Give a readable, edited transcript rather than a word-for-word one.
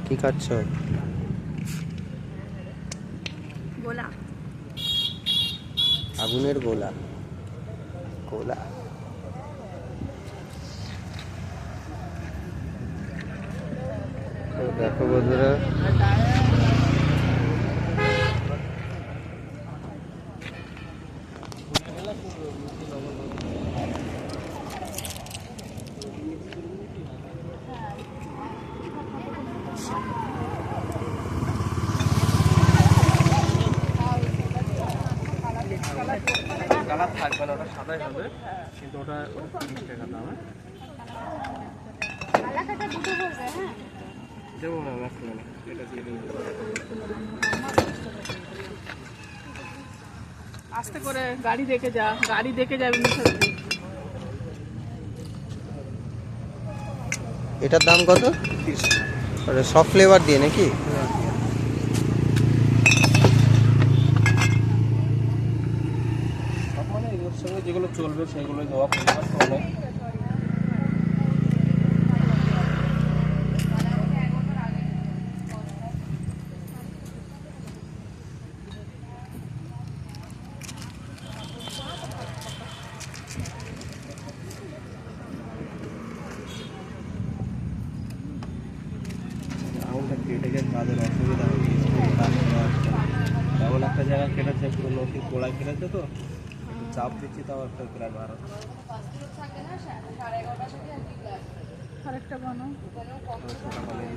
কি খাচ্ছ? গোলা। আগুনের গোলা। গোলা তো দেখো বন্ধুরা, কালার থাকবে না, ওটা সাদাই হবে, কিন্তু ওটা 30 টাকা দাম। দেবো না, এটা দিয়ে দেবো। আস্তে করে গাড়ি দেখে যা, গাড়ি দেখে যাবি। এটার দাম কত? 30 টাকা। সব ফ্লেভার দিয়ে নাকি? সব মানে এর সঙ্গে যেগুলো চলবে সেগুলো দেওয়া পরিমাণ অনেক। আঙুলটা কেটে গেছে, তাদের অসুবিধা হচ্ছে, এমন একটা জায়গা কেটেছে, পুরো নদীর গোড়ায় কেটেছে, তো একটু চাপ দিচ্ছি, তাও একটা প্রায় ভালো। আরেকটা বানাও। ছোটা বানিয়ে